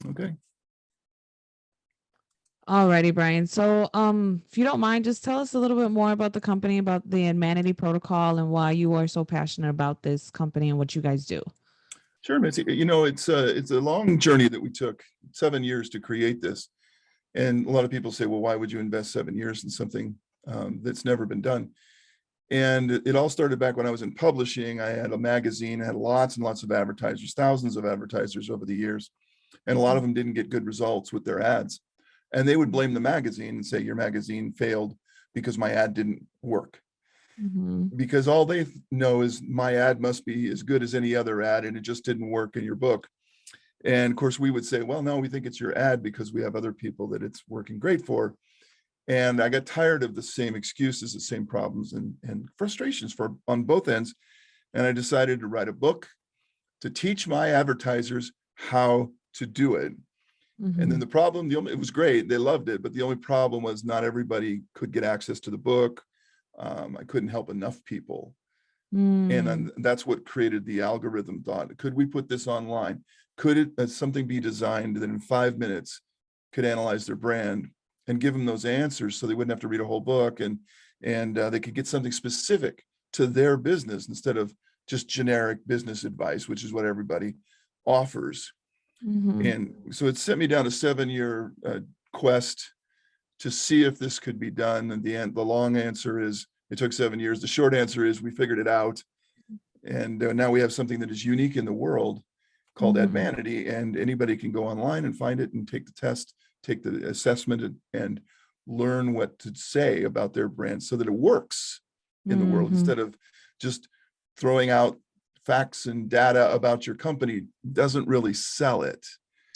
Okay. Alrighty, Brian. So, if you don't mind, just tell us a little bit more about the company, about the Admanity Protocol, and why you are so passionate about this company and what you guys do. Sure, Mitzi. It's a long journey that we took 7 years to create this. And a lot of people say, well, why would you invest 7 years in something that's never been done? And it all started back when I was in publishing. I had a magazine, I had lots and lots of advertisers, thousands of advertisers over the years. And a lot of them didn't get good results with their ads. And they would blame the magazine and say, your magazine failed because my ad didn't work. Mm-hmm. Because all they know is my ad must be as good as any other ad, and it just didn't work in your book. And of course, we would say, well, no, we think it's your ad because we have other people that it's working great for. And I got tired of the same excuses, the same problems and frustrations on both ends. And I decided to write a book to teach my advertisers how to do it. And then Mm-hmm. the problem, it was great, they loved it, but the only problem was not everybody could get access to the book. I couldn't help enough people. And that's what created the algorithm thought. Could we put this online? Could it something be designed that in 5 minutes could analyze their brand and give them those answers so they wouldn't have to read a whole book, and they could get something specific to their business instead of just generic business advice, which is what everybody offers. Mm-hmm. And so it sent me down a 7-year quest to see if this could be done. And the long answer is it took 7 years. The short answer is we figured it out. And now we have something that is unique in the world called Mm-hmm. Admanity, and anybody can go online and find it and take the test, take the assessment, and learn what to say about their brand so that it works in the world, Mm-hmm. instead of just throwing out facts and data about your company. Doesn't really sell it.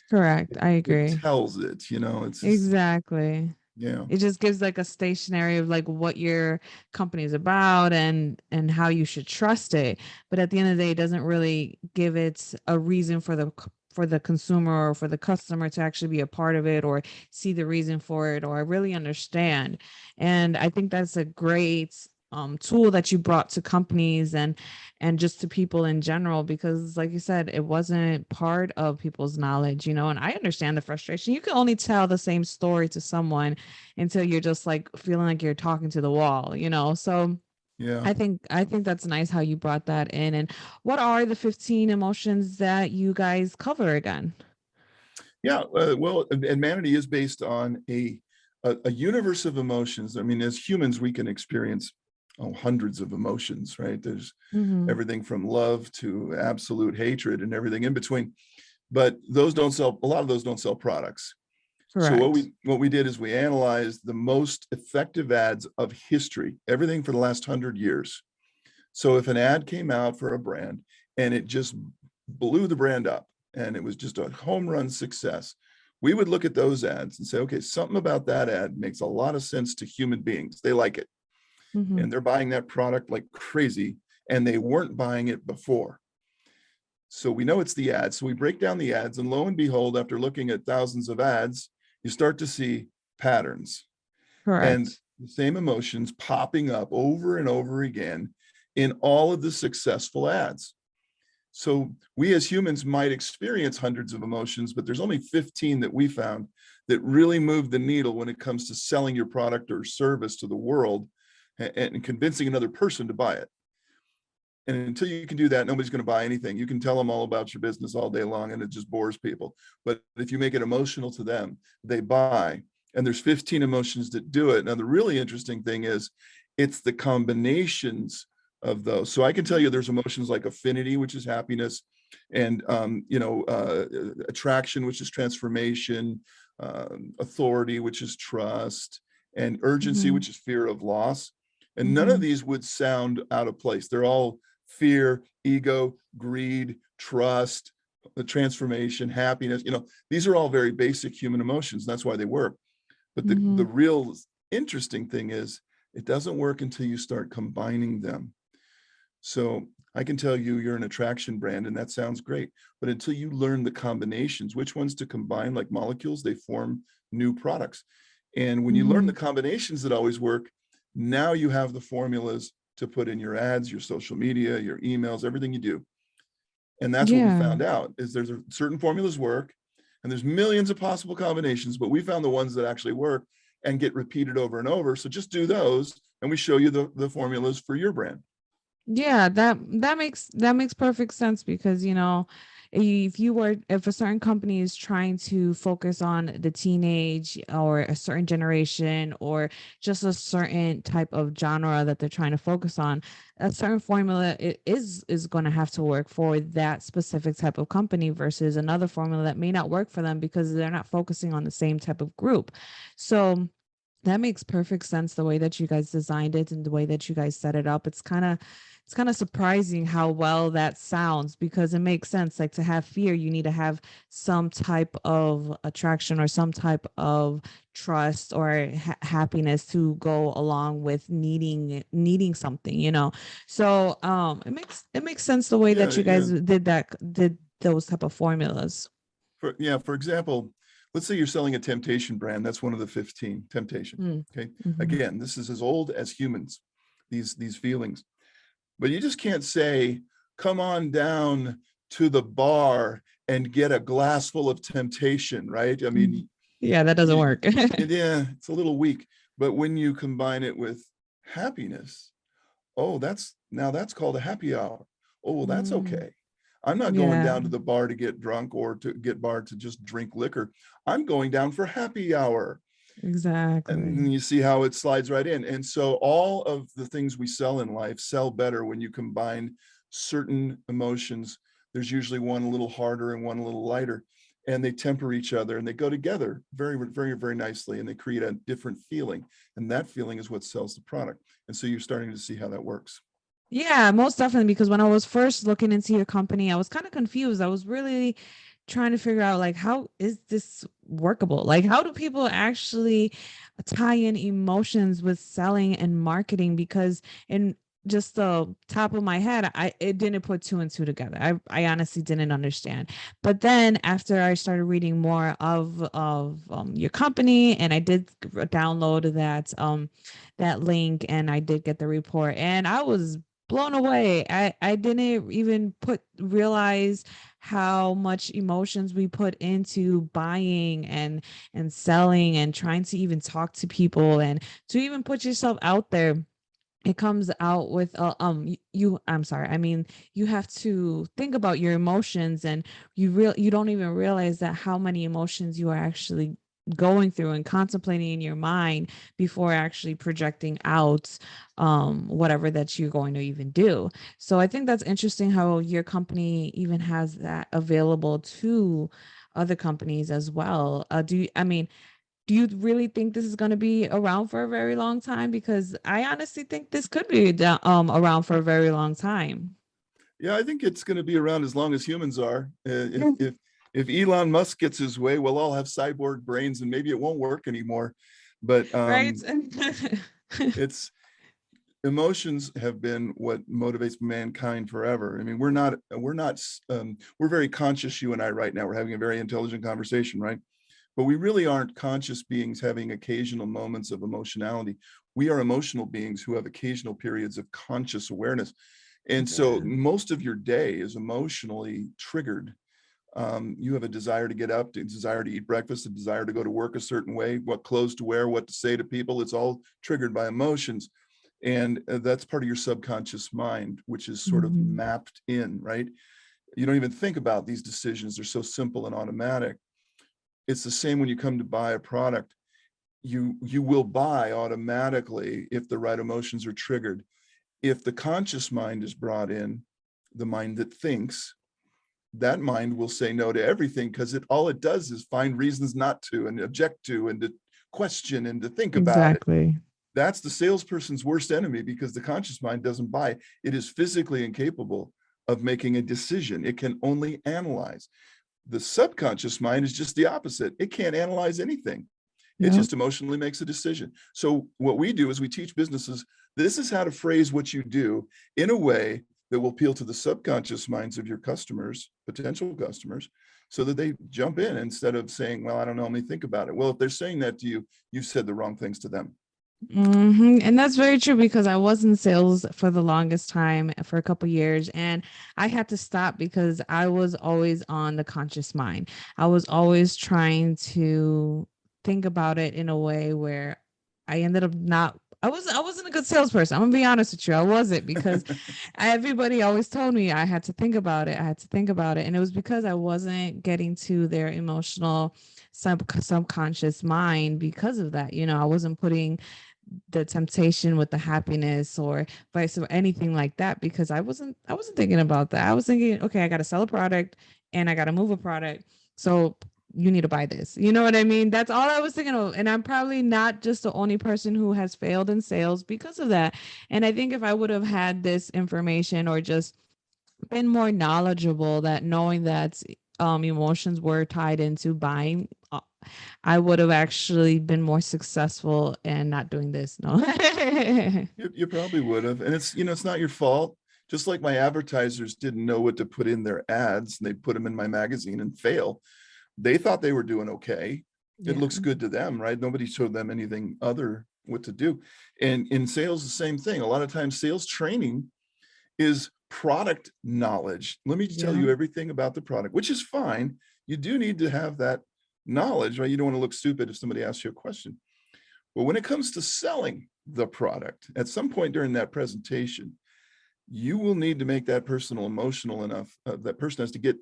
Correct. I It agree. tells it, it's just, Exactly. yeah. It just gives like a stationary of like what your company is about and how you should trust it. But at the end of the day, it doesn't really give it a reason for for the consumer or for the customer to actually be a part of it or see the reason for it or really understand. And I think that's a great tool that you brought to companies and just to people in general, because like you said, it wasn't part of people's knowledge, and I understand the frustration. You can only tell the same story to someone until you're just like feeling like you're talking to the wall. So Yeah. I think that's nice how you brought that in. And what are the 15 emotions that you guys cover again? Yeah, well, Admanity is based on a universe of emotions. I mean, as humans, we can experience hundreds of emotions, right? There's Mm-hmm. everything from love to absolute hatred and everything in between. But those don't sell. A lot of those don't sell products. So Correct. what we did is we analyzed the most effective ads of history, everything for the last 100 years. So if an ad came out for a brand and it just blew the brand up and it was just a home run success, we would look at those ads and say, okay, something about that ad makes a lot of sense to human beings. They like it Mm-hmm. and they're buying that product like crazy, and they weren't buying it before. So we know it's the ads. So we break down the ads, and lo and behold, after looking at thousands of ads, you start to see patterns and Correct. the same emotions popping up over and over again in all of the successful ads. So we as humans might experience hundreds of emotions, but there's only 15 that we found that really move the needle when it comes to selling your product or service to the world and convincing another person to buy it. And until you can do that, nobody's going to buy anything. You can tell them all about your business all day long and it just bores people. But if you make it emotional to them, they buy. And there's 15 emotions that do it. Now, the really interesting thing is it's the combinations of those. So I can tell you there's emotions like affinity, which is happiness, and attraction, which is transformation, authority, which is trust, and urgency, Mm-hmm. which is fear of loss. And none of Mm-hmm. these would sound out of place. They're all fear, ego, greed, trust, the transformation, happiness. These are all very basic human emotions. That's why they work. But the Mm-hmm. real interesting thing is it doesn't work until you start combining them. So I can tell you you're an attraction brand and that sounds great, but until you learn the combinations, which ones to combine, like molecules, they form new products. And when you learn Mm-hmm. the combinations that always work, now you have the formulas to put in your ads, your social media, your emails, everything you do. And that's what we Yeah. found out is there's certain formulas work. And there's millions of possible combinations, but we found the ones that actually work and get repeated over and over. So just do those, and we show you the formulas for your brand. Yeah, that makes perfect sense because, you know, if a certain company is trying to focus on the teenage or a certain generation or just a certain type of genre that they're trying to focus on, a certain formula is going to have to work for that specific type of company versus another formula that may not work for them because they're not focusing on the same type of group. So that makes perfect sense the way that you guys designed it and the way that you guys set it up. It's kind of surprising how well that sounds because it makes sense. Like to have fear, you need to have some type of attraction or some type of trust or happiness to go along with needing something, you know. So it makes sense the way Yeah, that you yeah. guys did those type of formulas. For example, let's say you're selling a temptation brand. That's one of the 15, temptation. Mm, Okay. mhm. Again, this is as old as humans, these feelings. But you just can't say, come on down to the bar and get a glass full of temptation, right? I Mm. mean, Yeah, that doesn't work. yeah, it's a little weak. But when you combine it with happiness, oh, that's called a happy hour. Oh, well, that's Mm, okay. I'm not going yeah, down to the bar to get drunk or to get bar to just drink liquor. I'm going down for happy hour. And exactly. then you see how it slides right in. And so all of the things we sell in life sell better when you combine certain emotions. There's usually one a little harder and one a little lighter, and they temper each other and they go together very, very, very nicely, and they create a different feeling. And that feeling is what sells the product. And so you're starting to see how that works. Yeah, most definitely. Because when I was first looking into your company, I was kind of confused. I was really trying to figure out like how is this workable? Like how do people actually tie in emotions with selling and marketing? Because in just the top of my head, I it didn't put two and two together. I honestly didn't understand. But then after I started reading more of your company, and I did download that link, and I did get the report, and I was blown away. I didn't even put realize how much emotions we put into buying and selling and trying to even talk to people and to even put yourself out there. It comes out with you I'm sorry, I mean, you have to think about your emotions, and you don't even realize that how many emotions you are actually going through and contemplating in your mind before actually projecting out whatever that you're going to even do. So I think that's interesting how your company even has that available to other companies as well. Do you really think this is going to be around for a very long time? Because I honestly think this could be around for a very long time. Yeah, I think it's going to be around as long as humans are. If Elon Musk gets his way, we'll all have cyborg brains, and maybe it won't work anymore. But Right? it's emotions have been what motivates mankind forever. I mean, we're very conscious, you and I right now. We're having a very intelligent conversation, right? But we really aren't conscious beings having occasional moments of emotionality. We are emotional beings who have occasional periods of conscious awareness. And so Yeah. most of your day is emotionally triggered. You have a desire to get up, a desire to eat breakfast, a desire to go to work a certain way, what clothes to wear, what to say to people. It's all triggered by emotions. And that's part of your subconscious mind, which is sort of Mhm. mapped in, right? You don't even think about these decisions. They're so simple and automatic. It's the same when you come to buy a product. You will buy automatically if the right emotions are triggered. If the conscious mind is brought in, the mind that thinks, that mind will say no to everything because all it does is find reasons not to and object to and to question and to think about it. Exactly. That's the salesperson's worst enemy because the conscious mind doesn't buy. It is physically incapable of making a decision. It can only analyze. The subconscious mind is just the opposite. It can't analyze anything. It Yep. just emotionally makes a decision. So what we do is we teach businesses, this is how to phrase what you do in a way that will appeal to the subconscious minds of your customers, potential customers, so that they jump in instead of saying, well, I don't know, let me think about it. Well, if they're saying that to you, you've said the wrong things to them. And that's very true because I was in sales for the longest time for a couple years, and I had to stop because I was always on the conscious mind. I was always trying to think about it in a way where I ended up not. I wasn't a good salesperson. I'm gonna be honest with you. I wasn't because everybody always told me I had to think about it. I had to think about it, and it was because I wasn't getting to their emotional subconscious mind because of that. I wasn't putting the temptation with the happiness or vice or anything like that because I wasn't thinking about that. I was thinking, okay, I got to sell a product and I got to move a product. So you need to buy this. You know what I mean? That's all I was thinking of. And I'm probably not just the only person who has failed in sales because of that. And I think if I would have had this information or just been more knowledgeable that knowing that emotions were tied into buying, I would have actually been more successful and not doing this. No. You probably would have. And it's not your fault. Just like my advertisers didn't know what to put in their ads and they put them in my magazine and fail. They thought they were doing okay. It Yeah. looks good to them, right? Nobody showed them anything other what to do. And in sales, the same thing. A lot of times sales training is product knowledge. Let me tell Yeah. you everything about the product, which is fine. You do need to have that knowledge, right? You don't want to look stupid if somebody asks you a question. But when it comes to selling the product, at some point during that presentation, you will need to make that person emotional enough. That person has to get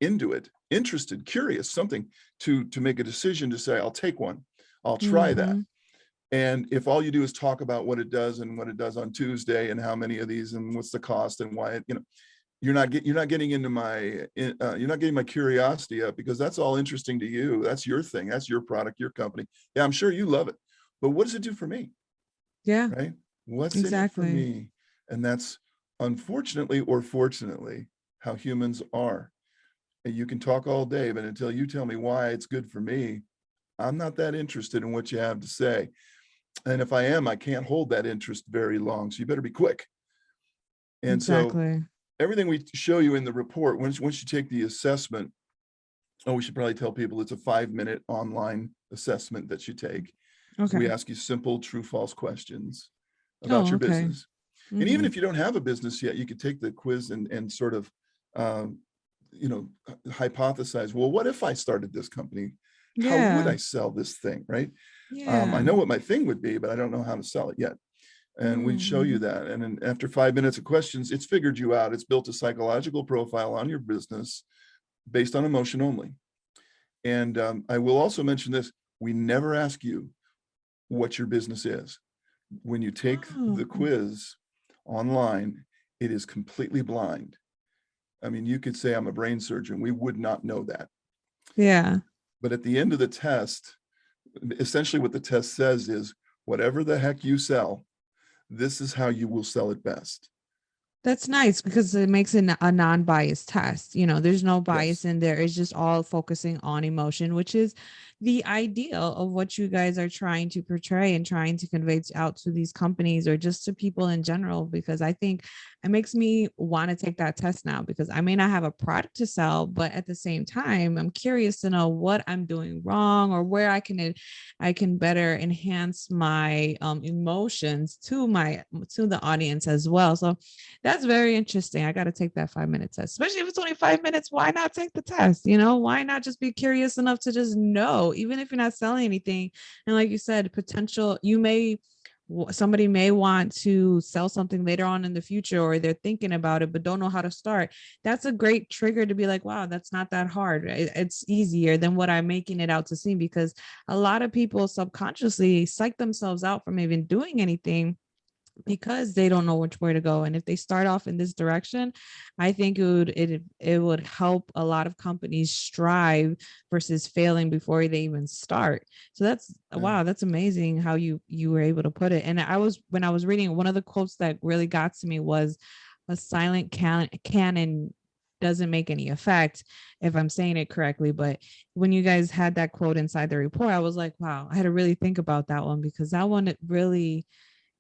into it, interested, curious, something to make a decision to say, I'll take one, I'll try that. Mm-hmm. And if all you do is talk about what it does and what it does on Tuesday and how many of these and what's the cost and why you're not getting into you're not getting my curiosity up because that's all interesting to you. That's your thing. That's your product, your company. Yeah, I'm sure you love it. But what does it do for me? Yeah, Right? What's in it for exactly. me? And that's unfortunately or fortunately how humans are. And you can talk all day, but until you tell me why it's good for me, I'm not that interested in what you have to say. And if I am, I can't hold that interest very long. So you better be quick. And so Exactly. everything we show you in the report, once you take the assessment, we should probably tell people it's a 5-minute online assessment that you take. So we Okay. ask you simple true false questions about Oh, your okay. business. And even Mm-hmm. if you don't have a business yet, you could take the quiz and sort of, um, hypothesize, well, what if I started this company? How would Yeah. I sell this thing, right? I Yeah. know what my thing would be, but I don't know how to sell it yet. And we'd show you Mm-hmm. that. And then after 5 minutes of questions, it's figured you out. It's built a psychological profile on your business based on emotion only. And I will also mention this, we never ask you what your business is. When you take Oh, the quiz online, it is completely blind. I mean, you could say I'm a brain surgeon. We would not know that. yeah. But at the end of the test, essentially what the test says is whatever the heck you sell, this is how you will sell it best. That's nice because it makes it a non-biased test. There's no bias Yes. in there. It's just all focusing on emotion, which is the ideal of what you guys are trying to portray and trying to convey out to these companies or just to people in general. Because I think it makes me want to take that test now because I may not have a product to sell, but at the same time, I'm curious to know what I'm doing wrong or where I can better enhance my emotions to the audience as well. So that's very interesting. I got to take that 5 minute test, especially if it's only 5 minutes. Why not take the test? Why not just be curious enough to just know, even if you're not selling anything? And like you said, potential, somebody may want to sell something later on in the future, or they're thinking about it, but don't know how to start. That's a great trigger to be like, wow, that's not that hard. It's easier than what I'm making it out to seem because a lot of people subconsciously psych themselves out from even doing anything because they don't know which way to go. And if they start off in this direction, I think it would help a lot of companies strive versus failing before they even start. So that's Yeah. wow, that's amazing how you were able to put it. And when I was reading, one of the quotes that really got to me was a silent cannon doesn't make any effect, if I'm saying it correctly. But when you guys had that quote inside the report, I was like, wow, I had to really think about that one because that one it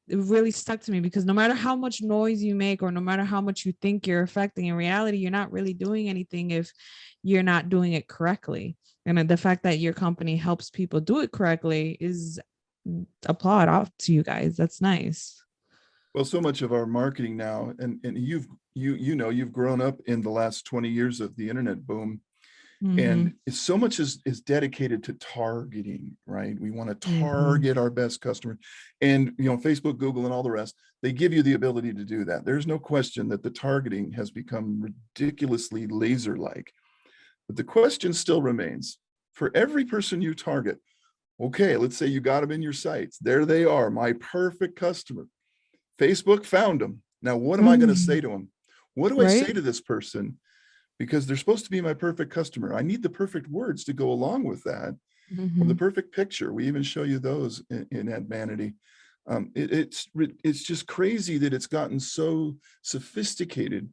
really stuck to me because no matter how much noise you make or no matter how much you think you're affecting, in reality you're not really doing anything if you're not doing it correctly. And the fact that your company helps people do it correctly is applaud off to you guys. That's nice. Well, so much of our marketing now, and you've grown up in the last 20 years of the internet boom, Mm-hmm. and it's so much is dedicated to targeting, right? We want to Mm-hmm. target our best customer, and Facebook, Google, and all the rest, they give you the ability to do that. There's no question that the targeting has become ridiculously laser-like, but the question still remains: for every person you target, okay, let's say you got them in your sights, there they are, my perfect customer. Facebook found them. Now, what am I going to say Mm-hmm. to them? What do I say Right? to this person? Because they're supposed to be my perfect customer. I need the perfect words to go along with that, or the Mm-hmm. perfect picture. We even show you those in Admanity. It's just crazy that it's gotten so sophisticated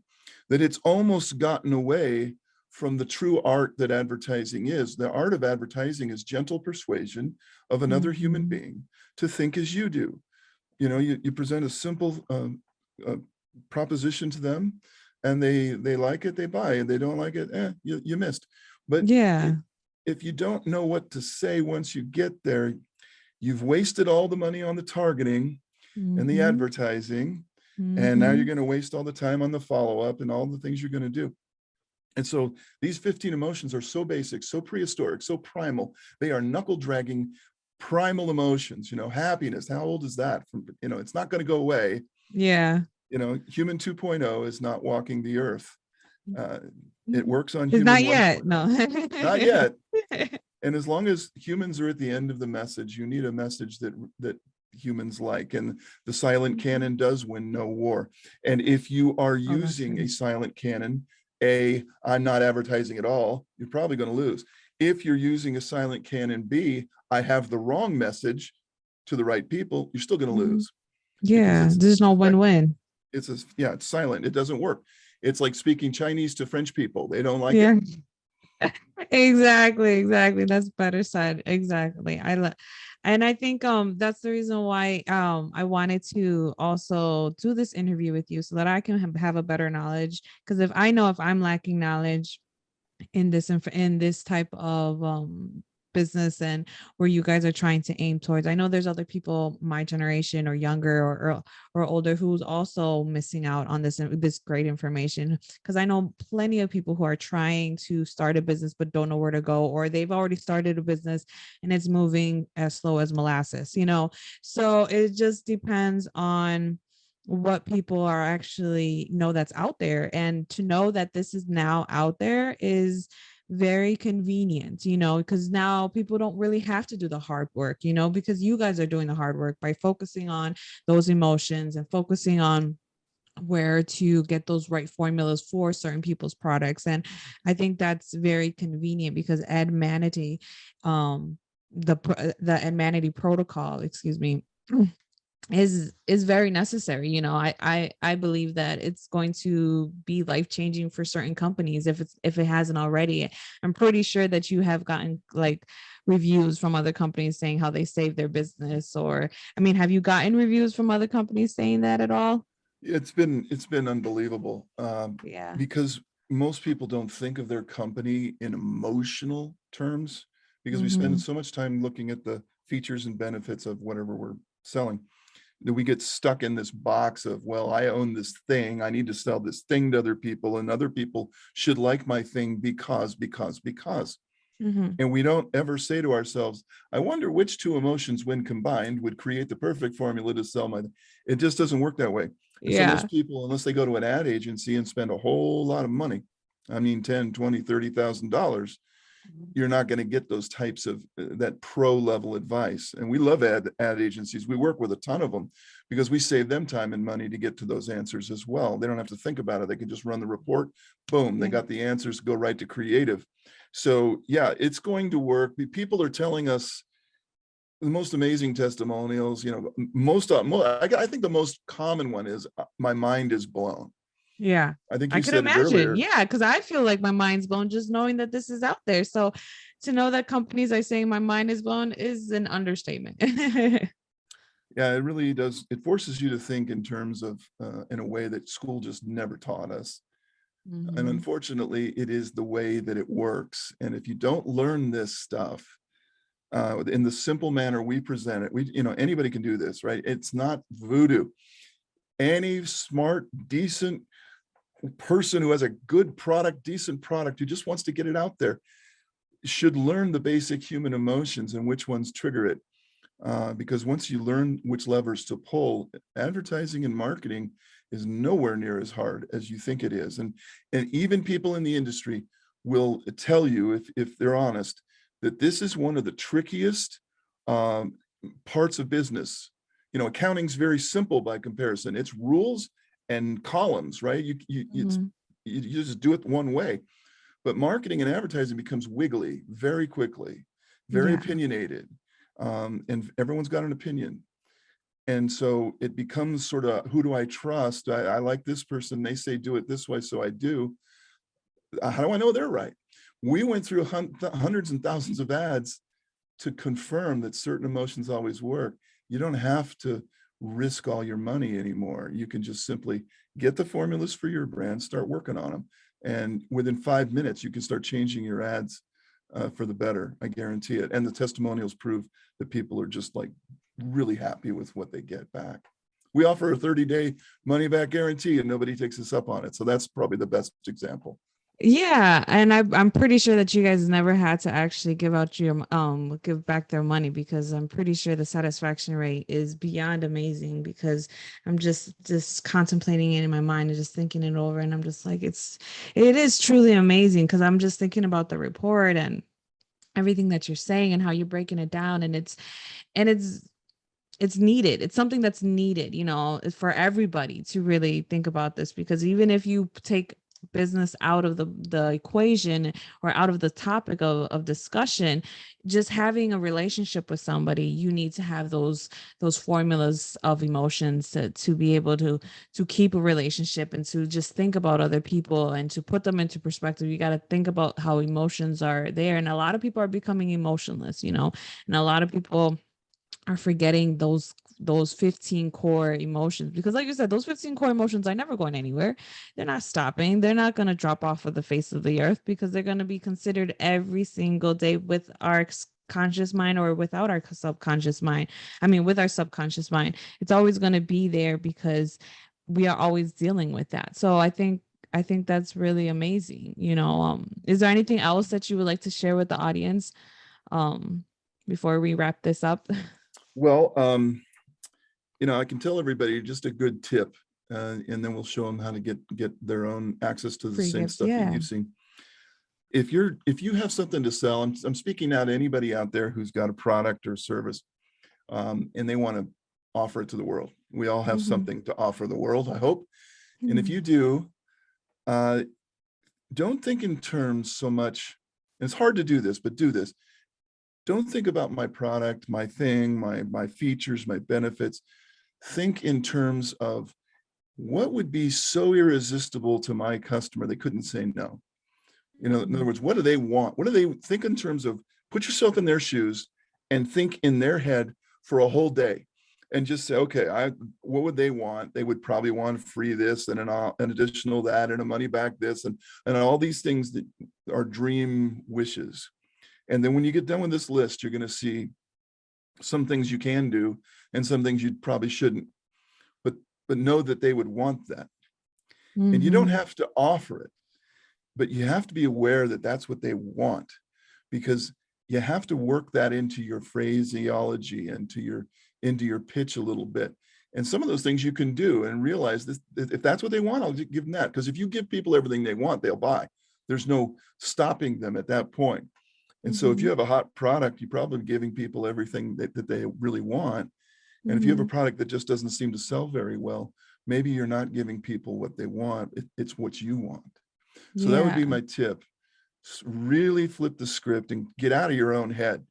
that it's almost gotten away from the true art that advertising is. The art of advertising is gentle persuasion of another human Mm-hmm. being to think as you do. You present a simple uh, proposition to them, and they like it, they buy, and they don't like it, you missed. But Yeah. if you don't know what to say once you get there, you've wasted all the money on the targeting and the Mm-hmm. advertising, and now you're Mm-hmm. going to waste all the time on the follow-up and all the things you're going to do. And so these 15 emotions are so basic, so prehistoric, so primal. They are knuckle dragging primal emotions. Happiness, how old is that? It's not going to go away. Yeah. Human 2.0 is not walking the earth. Uh, it works on It's human not yet. 1.0. No. Not yet. And as long as humans are at the end of the message, you need a message that humans like. And the silent Mhm. cannon does win no war. And if you are Oh, that's using a good. silent cannon, I'm not advertising at all, you're probably going to lose. If you're using a silent cannon, B, I have the wrong message to the right people, you're still going to Mhm. lose, because Yeah, it's there's no effective. win-win. It's silent. It doesn't work. It's like speaking Chinese to French people. They don't like it. Yeah. Exactly, exactly. That's better said. Exactly. And I think that's the reason why I wanted to also do this interview with you so that I can have a better knowledge, because if I know if I'm lacking knowledge in in this type of business and where you guys are trying to aim towards. I know there's other people my generation or younger or older who's also missing out on this great information, because I know plenty of people who are trying to start a business but don't know where to go, or they've already started a business and it's moving as slow as molasses. So it just depends on what people are actually know that's out there, and to know that this is now out there is very convenient, because now people don't really have to do the hard work, because you guys are doing the hard work by focusing on those emotions and focusing on where to get those right formulas for certain people's products. And I think that's very convenient because Admanity, the Admanity protocol, excuse me, is very necessary. I believe that it's going to be life changing for certain companies if it hasn't already. I'm pretty sure that you have gotten like reviews from other companies saying how they saved their business, or I mean, have you gotten reviews from other companies saying that at all? It's been unbelievable, Yeah. because most people don't think of their company in emotional terms, because we spend Mm-hmm. so much time looking at the features and benefits of whatever we're selling, that we get stuck in this box of, well, I own this thing, I need to sell this thing to other people, and other people should like my thing because. Mm-hmm. And we don't ever say to ourselves, I wonder which two emotions, when combined, would create the perfect formula to sell my. It just doesn't work that way. And so Yeah. most people, unless they go to an ad agency and spend a whole lot of money, I mean 10, 20, $30,000, you're not going to get those types of that pro level advice. And we love ad agencies. We work with a ton of them because we save them time and money to get to those answers as well. They don't have to think about it. They can just run the report. Boom, they Yeah. got the answers, go right to creative. So yeah, it's going to work. People are telling us the most amazing testimonials. I think the most common one is, my mind is blown. Yeah. I think I you could said it imagine. earlier. Yeah, because I feel like my mind's blown just knowing that this is out there. So to know that companies are saying my mind is blown is an understatement. Yeah, it really does. It forces you to think in terms of, in a way that school just never taught us. And Hmm. unfortunately, it is the way that it works. And if you don't learn this stuff, in the simple manner we present it. Anybody can do this, right? It's not voodoo. Any smart, decent person who has a good product, decent product, who just wants to get it out there, should learn the basic human emotions and which ones trigger it. Because once you learn which levers to pull, advertising and marketing is nowhere near as hard as you think it is. And even people in the industry will tell you, if they're honest, that this is one of the trickiest parts of business. Accounting's very simple by comparison. It's rules and columns, right? You just do it one way. But marketing and advertising becomes wiggly very quickly, very opinionated, and everyone's got an opinion. And so it becomes sort of, who do I trust? I like this person. They say do it this way, so I do. How do I know they're right? We went through hundreds and thousands of ads to confirm that certain emotions always work. You don't have to risk all your money anymore. You can just simply get the formulas for your brand, start working on them. And within 5 minutes, you can start changing your ads for the better. I guarantee it. And the testimonials prove that people are just like really happy with what they get back. We offer a 30-day money back guarantee and nobody takes us up on it. So that's probably the best example. Yeah, and I'm pretty sure that you guys never had to actually give back their money, because I'm pretty sure the satisfaction rate is beyond amazing, because I'm just contemplating it in my mind and just thinking it over, and I'm just like, it is truly amazing, because I'm just thinking about the report and everything that you're saying and how you're breaking it down, and it's needed. It's something that's needed, for everybody to really think about this, because even if you take business out of the equation or out of the topic of discussion, just having a relationship with somebody, you need to have those formulas of emotions to be able to keep a relationship, and to just think about other people and to put them into perspective. You got to think about how emotions are there, and a lot of people are becoming emotionless, and a lot of people are forgetting those 15 core emotions, because like you said, those 15 core emotions are never going anywhere. They're not stopping. They're not going to drop off of the face of the earth, because they're going to be considered every single day with our conscious mind or without our subconscious mind. I mean, with our subconscious mind, it's always going to be there, because we are always dealing with that. So I think that's really amazing. Is there anything else that you would like to share with the audience before we wrap this up? Well, I can tell everybody just a good tip, and then we'll show them how to get their own access to the Free same gifts, stuff that yeah. you've seen. If you have something to sell, I'm speaking out to anybody out there who's got a product or service, and they want to offer it to the world. We all have something to offer the world, I hope. And if you do, don't think in terms so much, and it's hard to do this, but do this. Don't think about my product, my thing, my features, my benefits. Think in terms of what would be so irresistible to my customer they couldn't say no. In other words, what do they want? What do they think in terms of, put yourself in their shoes and think in their head for a whole day, and just say, okay, what would they want? They would probably want free this and an additional that and a money back this and all these things that are dream wishes. And then when you get done with this list, you're going to see some things you can do and some things you probably shouldn't, but know that they would want that. And you don't have to offer it, but you have to be aware that that's what they want, because you have to work that into your phraseology and into your pitch a little bit. And some of those things you can do and realize this, if that's what they want, I'll just give them that. Because if you give people everything they want, they'll buy. There's no stopping them at that point. And so if you have a hot product, you're probably giving people everything that they really want. And if you have a product that just doesn't seem to sell very well, maybe you're not giving people what they want. It's what you want. So that would be my tip. Really flip the script and get out of your own head,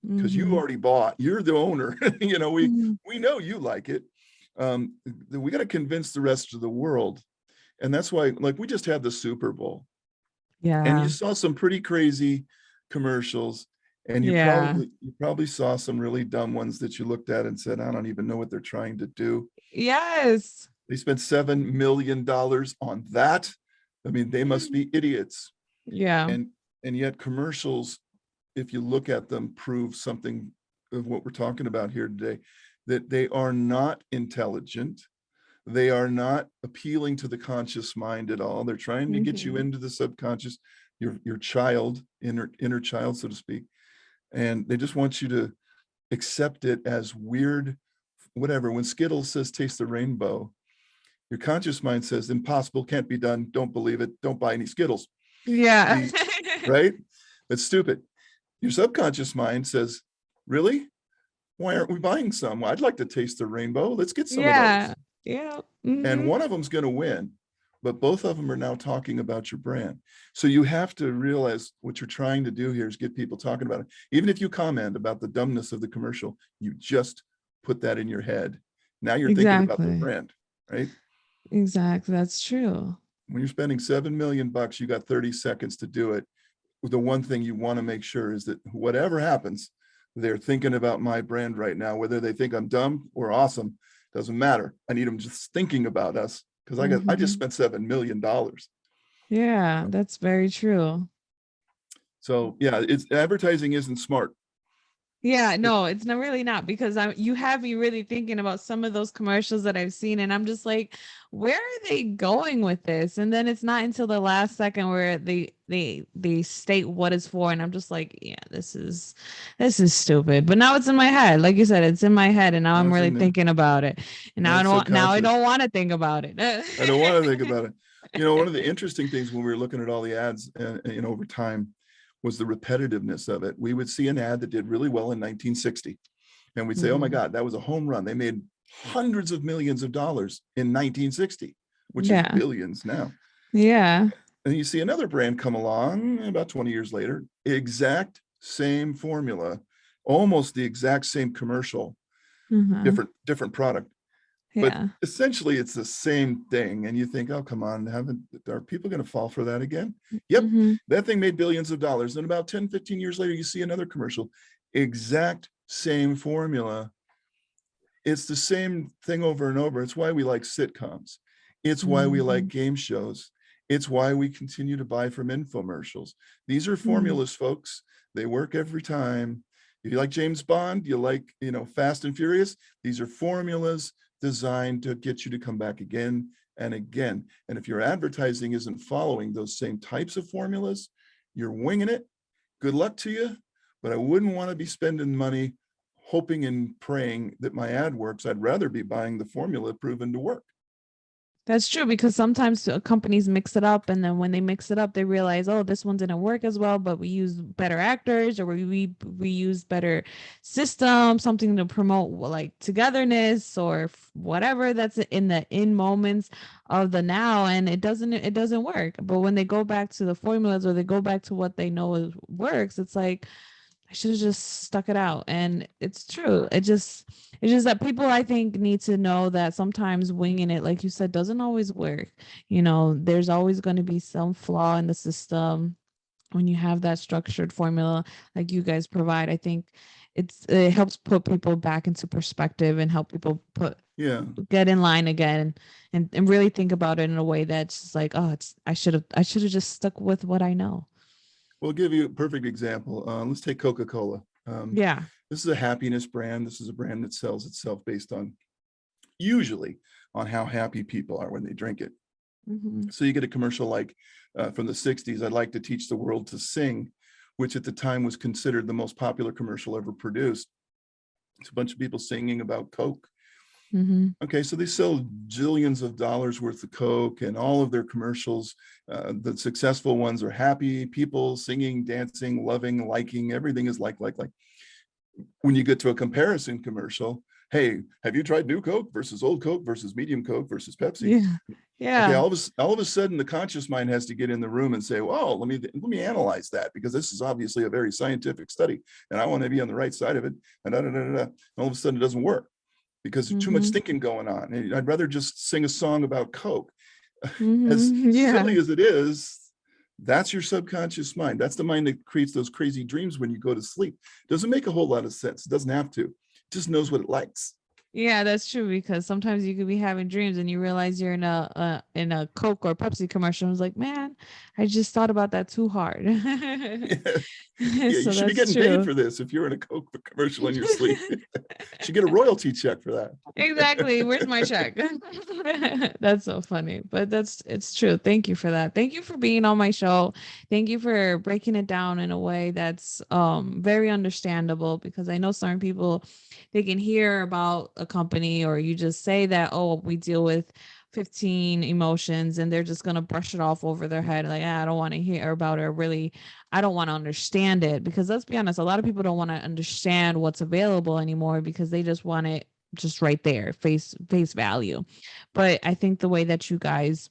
because you already bought. You're the owner. We know you like it. We got to convince the rest of the world. And that's why, like, we just had the Super Bowl. Yeah. And you saw some pretty crazy commercials, and you probably saw some really dumb ones that you looked at and said, I don't even know what they're trying to do. Yes. They spent $7 million on that. I mean, they must be idiots. Yeah. And yet commercials if you look at them, prove something of what we're talking about here today, that they are not intelligent. They are not appealing to the conscious mind at all. They're trying to get you into the subconscious, your child, inner child, so to speak. And they just want you to accept it as weird, whatever. When Skittles says taste the rainbow, your conscious mind says impossible, can't be done, don't believe it, don't buy any Skittles. Yeah. Right? That's stupid. Your subconscious mind says, really? Why aren't we buying some? Well, I'd like to taste the rainbow. Let's get some of those. Yeah. And one of them's going to win, but both of them are now talking about your brand. So you have to realize what you're trying to do here is get people talking about it. Even if you comment about the dumbness of the commercial, you just put that in your head. Now you're thinking about the brand, right? Exactly. That's true. When you're spending $7 million, you got 30 seconds to do it. The one thing you want to make sure is that whatever happens, they're thinking about my brand right now, whether they think I'm dumb or awesome, doesn't matter. I need them just thinking about us because I just spent $7 million. Yeah, that's very true. So yeah, it's advertising isn't smart. Yeah, no, it's not really not, because you have me really thinking about some of those commercials that I've seen, and I'm just like, where are they going with this? And then it's not until the last second where they state what it's for, and I'm just like, yeah, this is stupid. But now it's in my head, like you said, it's in my head, and now I'm really thinking about it, and now I don't want to think about it. I don't want to think about it. You know, one of the interesting things when we were looking at all the ads, over time, was the repetitiveness of it. We would see an ad that did really well in 1960, and we'd say, oh my God, that was a home run. They made hundreds of millions of dollars in 1960, which is billions now. Yeah. And you see another brand come along about 20 years later, exact same formula, almost the exact same commercial, different product. But essentially it's the same thing. And you think, oh, come on, are people going to fall for that again? Yep. That thing made billions of dollars. And about 10, 15 years later, you see another commercial, exact same formula. It's the same thing over and over. It's why we like sitcoms. It's why we like game shows. It's why we continue to buy from infomercials. These are formulas, folks. They work every time. If you like James Bond, you like, Fast and Furious, these are formulas designed to get you to come back again and again. And if your advertising isn't following those same types of formulas, you're winging it. Good luck to you. But I wouldn't want to be spending money hoping and praying that my ad works. I'd rather be buying the formula proven to work. That's true, because sometimes companies mix it up, and then when they mix it up, they realize, oh, this one didn't work as well, but we use better actors, or we use better system, something to promote like togetherness or whatever that's in moments of the now, and it doesn't work. But when they go back to the formulas, or they go back to what they know works, it's like, I should have just stuck it out. And it's true. It's just that people, I think, need to know that sometimes winging it, like you said, doesn't always work. There's always going to be some flaw in the system. When you have that structured formula like you guys provide, I think it helps put people back into perspective and help people get in line again, and really think about it in a way that's just like, oh, I should have just stuck with what I know. We'll give you a perfect example. Let's take Coca-Cola. This is a happiness brand. This is a brand that sells itself based on, usually, on how happy people are when they drink it. So you get a commercial like from the 60s, I'd like to teach the world to sing, which at the time was considered the most popular commercial ever produced. It's a bunch of people singing about Coke. Okay, so they sell jillions of dollars worth of Coke, and all of their commercials, the successful ones, are happy people singing, dancing, loving, liking. Everything is like. When you get to a comparison commercial, hey, have you tried new Coke versus old Coke versus medium Coke versus Pepsi? Okay, all of a sudden the conscious mind has to get in the room and say, well, let me analyze that, because this is obviously a very scientific study and I want to be on the right side of it. And all of a sudden it doesn't work, because there's too much thinking going on. And I'd rather just sing a song about Coke. As silly as it is, that's your subconscious mind. That's the mind that creates those crazy dreams when you go to sleep. Doesn't make a whole lot of sense. It doesn't have to. It just knows what it likes. Yeah, that's true, because sometimes you could be having dreams and you realize you're in a Coke or Pepsi commercial. I was like, man, I just thought about that too hard. Yeah, yeah, you So should be that's getting paid true. for this if you're in a Coke commercial in your sleep. Should get a royalty check for that. Exactly. Where's my check? That's so funny. But it's true. Thank you for that. Thank you for being on my show. Thank you for breaking it down in a way that's very understandable, because I know certain people, they can hear about a company, or you just say that, oh, we deal with 15 emotions, and they're just going to brush it off over their head like, I don't want to hear about it, or really I don't want to understand it. Because let's be honest, a lot of people don't want to understand what's available anymore, because they just want it just right there, face value. But I think the way that you guys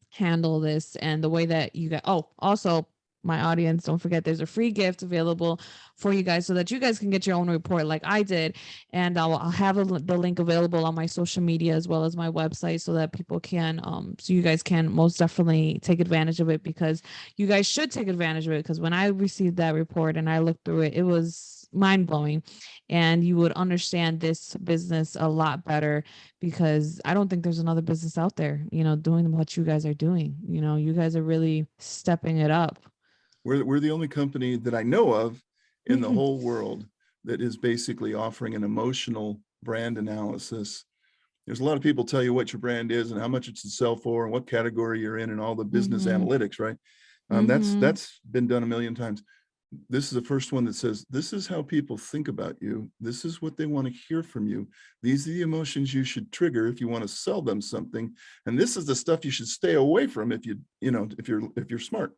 handle this, and the way that you got, oh, also, my audience, don't forget, there's a free gift available for you guys, so that you guys can get your own report like I did. And I'll have the link available on my social media as well as my website, so that people can so you guys can most definitely take advantage of it, because you guys should take advantage of it. Because when I received that report and I looked through it, it was mind-blowing, and you would understand this business a lot better, because I don't think there's another business out there, doing what you guys are doing. You guys are really stepping it up. We're the only company that I know of in the whole world that is basically offering an emotional brand analysis. There's a lot of people tell you what your brand is and how much it's to sell for and what category you're in and all the business Mm-hmm. analytics, right? Mm-hmm. That's been done a million times. This is the first one that says, this is how people think about you. This is what they want to hear from you. These are the emotions you should trigger if you want to sell them something. And this is the stuff you should stay away from if you're smart.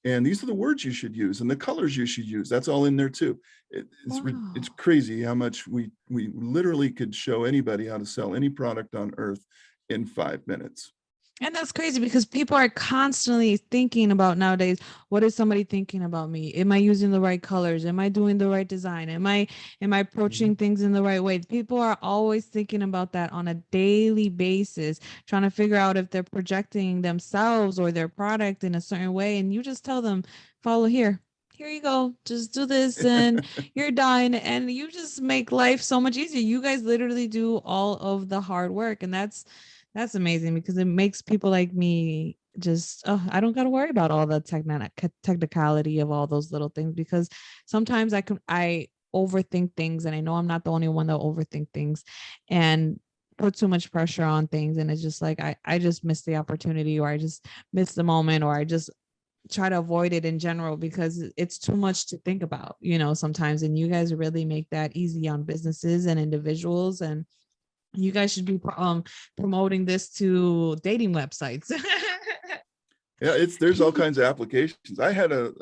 And these are the words you should use and the colors you should use. That's all in there too. It's Wow. crazy how much we literally could show anybody how to sell any product on earth in 5 minutes. And that's crazy, because people are constantly thinking about nowadays, what is somebody thinking about me? Am I using the right colors? Am I doing the right design? Am I approaching things in the right way? People are always thinking about that on a daily basis, trying to figure out if they're projecting themselves or their product in a certain way. And you just tell them, follow here. Here you go. Just do this and you're done. And you just make life so much easier. You guys literally do all of the hard work. And that's amazing, because it makes people like me just, oh, I don't got to worry about all the technicality of all those little things, because sometimes I overthink things, and I know I'm not the only one that overthink things and put too much pressure on things. And it's just like, I just miss the opportunity, or I just miss the moment, or I just try to avoid it in general, because it's too much to think about, sometimes. And you guys really make that easy on businesses and individuals. And you guys should be promoting this to dating websites. Yeah, there's all kinds of applications. I had a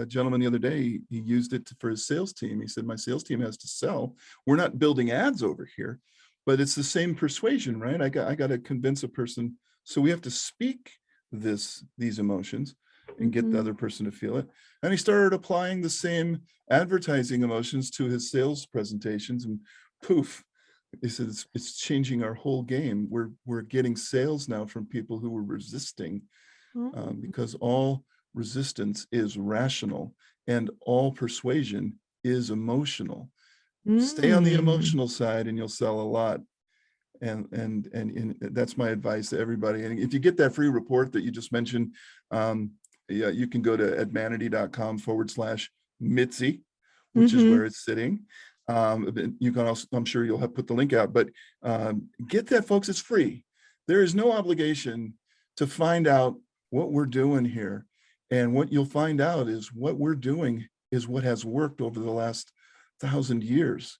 gentleman the other day. He used it for his sales team. He said, my sales team has to sell. We're not building ads over here, but it's the same persuasion, right? I got to convince a person. So we have to speak these emotions and get the Mm-hmm. other person to feel it. And he started applying the same advertising emotions to his sales presentations, and poof, he said, it's changing our whole game. We're getting sales now from people who were resisting, because all resistance is rational and all persuasion is emotional. Stay on the Mm-hmm. emotional side and you'll sell a lot. And that's my advice to everybody. And if you get that free report that you just mentioned, yeah, you can go to admanity.com/Mitzi, which is Mm-hmm. where it's sitting. You can also, I'm sure you'll have put the link out, but get that, folks. It's free. There is no obligation to find out what we're doing here. And what you'll find out is what we're doing is what has worked over the last 1,000 years.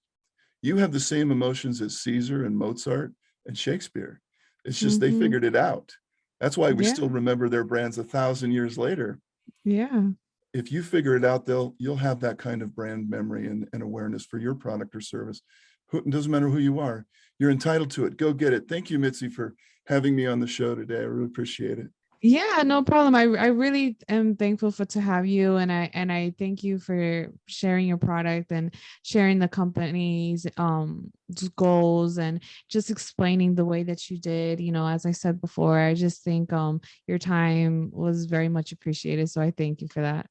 You have the same emotions as Caesar and Mozart and Shakespeare. It's just they Mm-hmm. figured it out. That's why we Yeah. still remember their brands 1,000 years later. Yeah. If you figure it out, you'll have that kind of brand memory and awareness for your product or service. It doesn't matter who you are. You're entitled to it. Go get it. Thank you, Mitzi, for having me on the show today. I really appreciate it. Yeah, no problem. I really am thankful for to have you, and I thank you for sharing your product and sharing the company's just goals, and just explaining the way that you did. As I said before, I just think your time was very much appreciated. So I thank you for that.